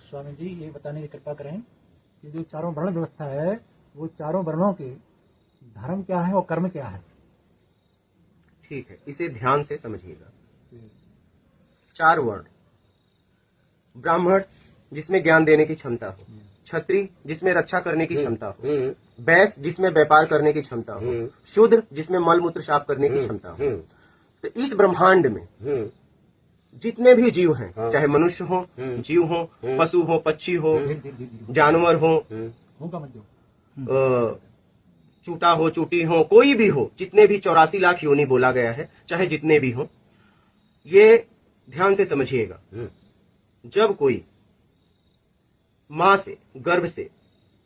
स्वामी जी ये बताने की कृपा करें कि जो चारों वर्ण व्यवस्था है वो चारों वर्णों के धर्म क्या है और कर्म क्या है। ठीक है, इसे ध्यान से समझिएगा। 4 वर्ण, ब्राह्मण जिसमें ज्ञान देने की क्षमता हो, क्षत्रिय जिसमें रक्षा करने की क्षमता हो, वैश्य जिसमें व्यापार करने की क्षमता हो, शूद्र जिसमें मल मूत्र साफ करने की क्षमता हो। तो इस ब्रह्मांड में जितने भी जीव हैं, चाहे मनुष्य हो, जीव हो, पशु हो, पक्षी हो, जानवर हो, चूटा हो, चूटी हो, कोई भी हो, जितने भी 84 लाख योनि बोला गया है, चाहे जितने भी हो, ये ध्यान से समझिएगा। जब कोई माँ से, गर्भ से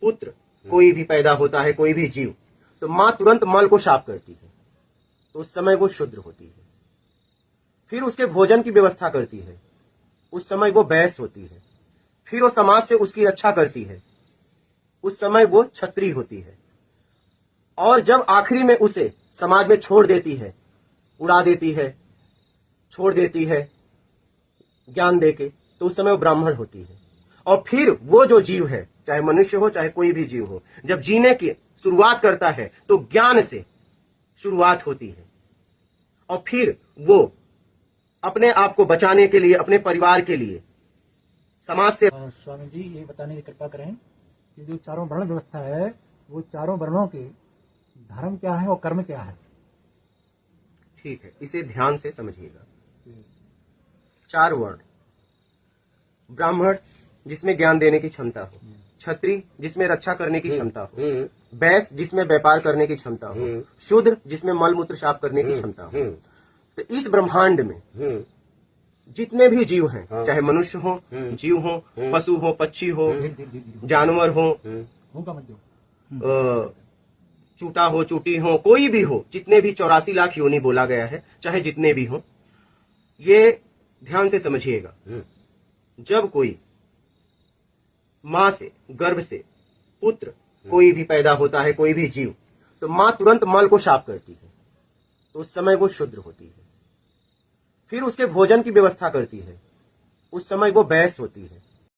पुत्र कोई भी पैदा होता है, कोई भी जीव, तो माँ तुरंत मल को साफ करती है, तो उस समय वो शुद्र होती है। फिर उसके भोजन की व्यवस्था करती है, उस समय वो वैश्य होती है। फिर वो समाज से उसकी रक्षा करती है, उस समय वो क्षत्रिय होती है। और जब आखिरी में उसे समाज में छोड़ देती है, उड़ा देती है, छोड़ देती है ज्ञान देके, तो उस समय वो ब्राह्मण होती है। और फिर वो जो जीव है, चाहे मनुष्य हो, चाहे कोई भी जीव हो, जब जीने की शुरुआत करता है तो ज्ञान से शुरुआत होती है। और फिर वो अपने आप को बचाने के लिए, अपने परिवार के लिए, समाज से। स्वामी जी ये बताने की कृपा करें कि जो चारों वर्ण व्यवस्था है वो चारों वर्णों के धर्म क्या है और कर्म क्या है। ठीक है, इसे ध्यान से समझिएगा। 4 वर्ण, ब्राह्मण जिसमें ज्ञान देने की क्षमता हो, क्षत्रिय जिसमें रक्षा करने की क्षमता हो, वैश्य जिसमें व्यापार करने की क्षमता हो, शूद्र जिसमें मल मूत्र साफ करने की क्षमता हो। तो इस ब्रह्मांड में जितने भी जीव हैं, चाहे मनुष्य हो, जीव हो, पशु हो, पक्षी हो, जानवर हो, चूटा हो, चूटी हो, कोई भी हो, जितने भी 84 लाख योनि बोला गया है, चाहे जितने भी हो, ये ध्यान से समझिएगा। जब कोई माँ से, गर्भ से पुत्र कोई भी पैदा होता है, कोई भी जीव, तो माँ तुरंत मल को साफ करती है, तो उस समय वो शुद्र होती है। फिर उसके भोजन की व्यवस्था करती है, उस समय वो वैश्य होती है।